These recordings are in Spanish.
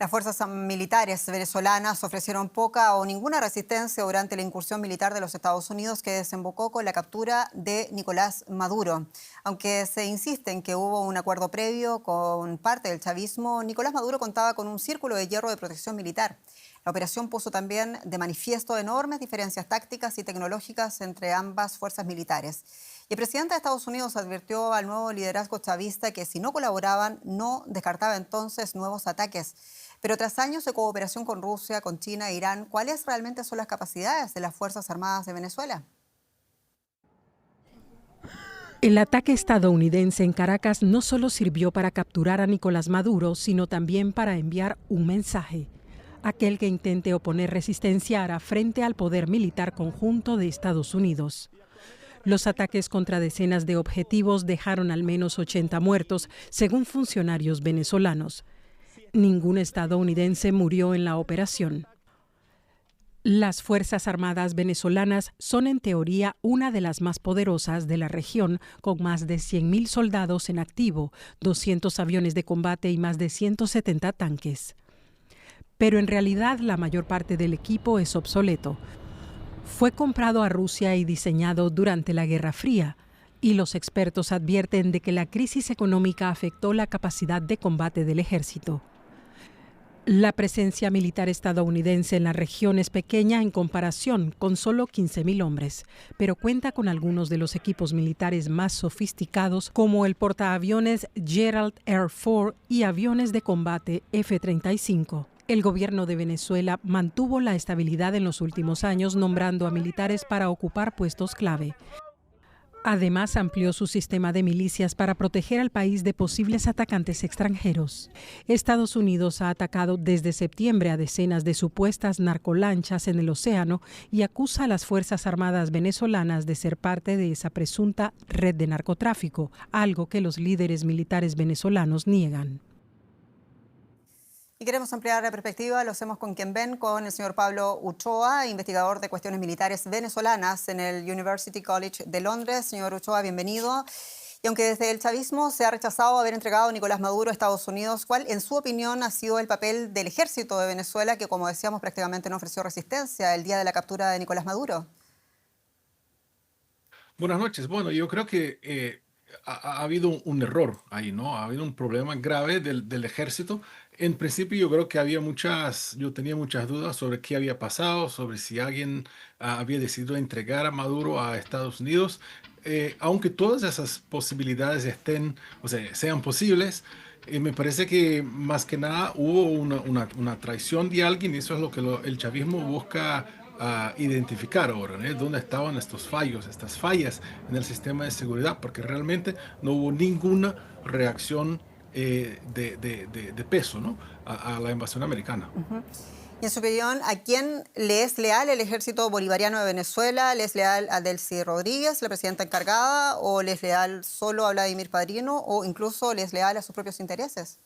Las fuerzas militares venezolanas ofrecieron poca o ninguna resistencia durante la incursión militar de los Estados Unidos que desembocó con la captura de Nicolás Maduro. Aunque se insiste en que hubo un acuerdo previo con parte del chavismo, Nicolás Maduro contaba con un círculo de hierro de protección militar. La operación puso también de manifiesto enormes diferencias tácticas y tecnológicas entre ambas fuerzas militares. Y el presidente de Estados Unidos advirtió al nuevo liderazgo chavista que si no colaboraban, no descartaba entonces nuevos ataques. Pero tras años de cooperación con Rusia, con China e Irán, ¿cuáles realmente son las capacidades de las Fuerzas Armadas de Venezuela? El ataque estadounidense en Caracas no solo sirvió para capturar a Nicolás Maduro, sino también para enviar un mensaje. Aquel que intente oponer resistencia hará frente al poder militar conjunto de Estados Unidos. Los ataques contra decenas de objetivos dejaron al menos 80 muertos, según funcionarios venezolanos. Ningún estadounidense murió en la operación. Las Fuerzas Armadas venezolanas son en teoría una de las más poderosas de la región, con más de 100.000 soldados en activo, 200 aviones de combate y más de 170 tanques. Pero en realidad la mayor parte del equipo es obsoleto. Fue comprado a Rusia y diseñado durante la Guerra Fría, y los expertos advierten de que la crisis económica afectó la capacidad de combate del ejército. La presencia militar estadounidense en la región es pequeña en comparación, con solo 15.000 hombres, pero cuenta con algunos de los equipos militares más sofisticados como el portaaviones Gerald Air 4 y aviones de combate F-35. El gobierno de Venezuela mantuvo la estabilidad en los últimos años nombrando a militares para ocupar puestos clave. Además, amplió su sistema de milicias para proteger al país de posibles atacantes extranjeros. Estados Unidos ha atacado desde septiembre a decenas de supuestas narcolanchas en el océano y acusa a las Fuerzas Armadas venezolanas de ser parte de esa presunta red de narcotráfico, algo que los líderes militares venezolanos niegan. Y queremos ampliar la perspectiva, lo hacemos con quien ven, con el señor Pablo Uchoa, investigador de cuestiones militares venezolanas en el University College de Londres. Señor Uchoa, bienvenido. Y aunque desde el chavismo se ha rechazado haber entregado a Nicolás Maduro a Estados Unidos, ¿cuál, en su opinión, ha sido el papel del ejército de Venezuela, que, como decíamos, prácticamente no ofreció resistencia el día de la captura de Nicolás Maduro? Buenas noches. Bueno, yo creo que ha habido un error ahí, ¿no? Ha habido un problema grave del ejército. En principio yo creo que yo tenía muchas dudas sobre qué había pasado, sobre si alguien había decidido entregar a Maduro a Estados Unidos. Aunque todas esas posibilidades o sea, sean posibles, me parece que más que nada hubo una traición de alguien y eso es lo que el chavismo busca identificar ahora, ¿no? ¿Dónde estaban estos fallos, estas fallas en el sistema de seguridad? Porque realmente no hubo ninguna reacción de peso, ¿no? A la invasión americana. Y en su opinión, ¿a quién le es leal el ejército bolivariano de Venezuela? ¿Le es leal a Delcy Rodríguez, la presidenta encargada? ¿O le es leal solo a Vladimir Padrino? ¿O incluso le es leal a sus propios intereses?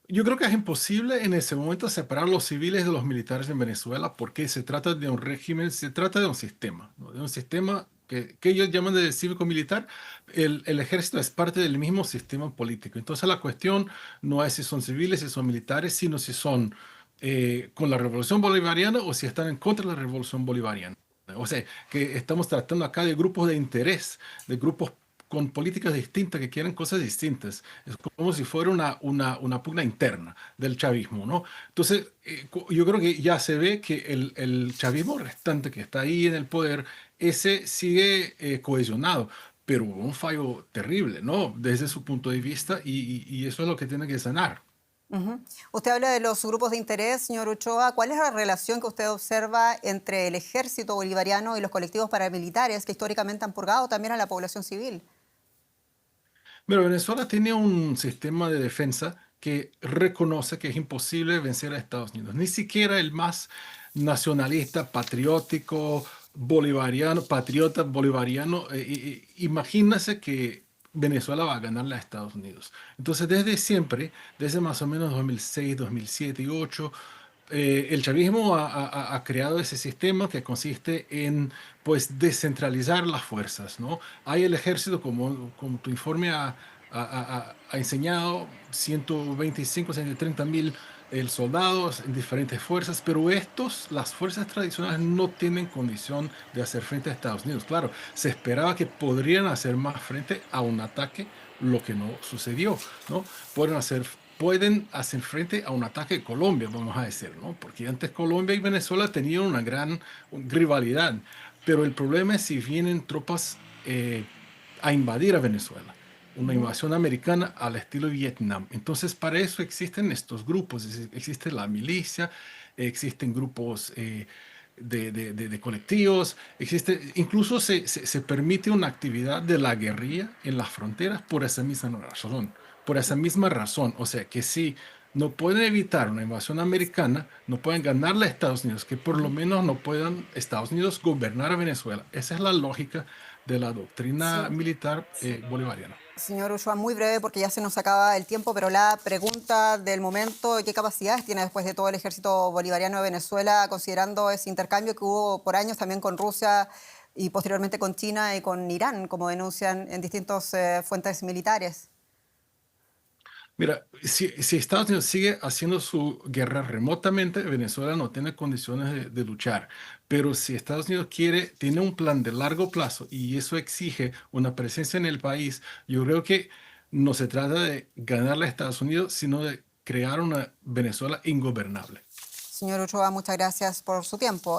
Yo creo que es imposible en ese momento separar los civiles de los militares en Venezuela porque se trata de un régimen, se trata de un sistema, ¿no? De un sistema que ellos llaman de cívico-militar. El ejército es parte del mismo sistema político. Entonces la cuestión no es si son civiles, si son militares, sino si son con la revolución bolivariana o si están en contra de la revolución bolivariana. O sea, que estamos tratando acá de grupos de interés, de grupos con políticas distintas que quieren cosas distintas. Es como si fuera una pugna interna del chavismo, ¿no? Entonces, yo creo que ya se ve que el chavismo restante que está ahí en el poder, ese sigue cohesionado, pero hubo un fallo terrible, ¿no? Desde su punto de vista y eso es lo que tiene que sanar. Ujú. Usted habla de los grupos de interés, señor Ochoa. ¿Cuál es la relación que usted observa entre el ejército bolivariano y los colectivos paramilitares que históricamente han purgado también a la población civil? Pero Venezuela tiene un sistema de defensa que reconoce que es imposible vencer a Estados Unidos. Ni siquiera el más nacionalista, patriótico, bolivariano, patriota bolivariano, imagínase que Venezuela va a ganarle a Estados Unidos. Entonces, desde siempre, desde más o menos 2006, 2007 y 2008, el chavismo ha creado ese sistema que consiste en pues descentralizar las fuerzas, ¿no? Hay el ejército, como tu informe ha enseñado 125, 130 mil soldados en diferentes fuerzas, pero las fuerzas tradicionales no tienen condición de hacer frente a Estados Unidos. Claro, se esperaba que podrían hacer más frente a un ataque, lo que no sucedió, ¿no? Pueden hacer frente a un ataque de Colombia, vamos a decir, ¿no? Porque antes Colombia y Venezuela tenían una gran rivalidad, pero el problema es si vienen tropas a invadir a Venezuela, una Ujú. invasión americana al estilo Vietnam. Entonces, para eso existen estos grupos, existe la milicia, existen grupos de colectivos, incluso se permite una actividad de la guerrilla en las fronteras por esa misma razón, por esa misma razón. O sea, que si no pueden evitar una invasión americana, no pueden ganarle a Estados Unidos, que por lo Ujú. menos no puedan Estados Unidos gobernar a Venezuela. Esa es la lógica de la doctrina Sí. militar bolivariana. Señor Ulloa, muy breve porque ya se nos acaba el tiempo, pero la pregunta del momento, ¿qué capacidades tiene después de todo el ejército bolivariano de Venezuela, considerando ese intercambio que hubo por años también con Rusia y posteriormente con China y con Irán, como denuncian en distintas fuentes militares? Mira, si Estados Unidos sigue haciendo su guerra remotamente, Venezuela no tiene condiciones de luchar. Pero si Estados Unidos tiene un plan de largo plazo y eso exige una presencia en el país, yo creo que no se trata de ganarle a Estados Unidos, sino de crear una Venezuela ingobernable. Señor Ulloa, muchas gracias por su tiempo.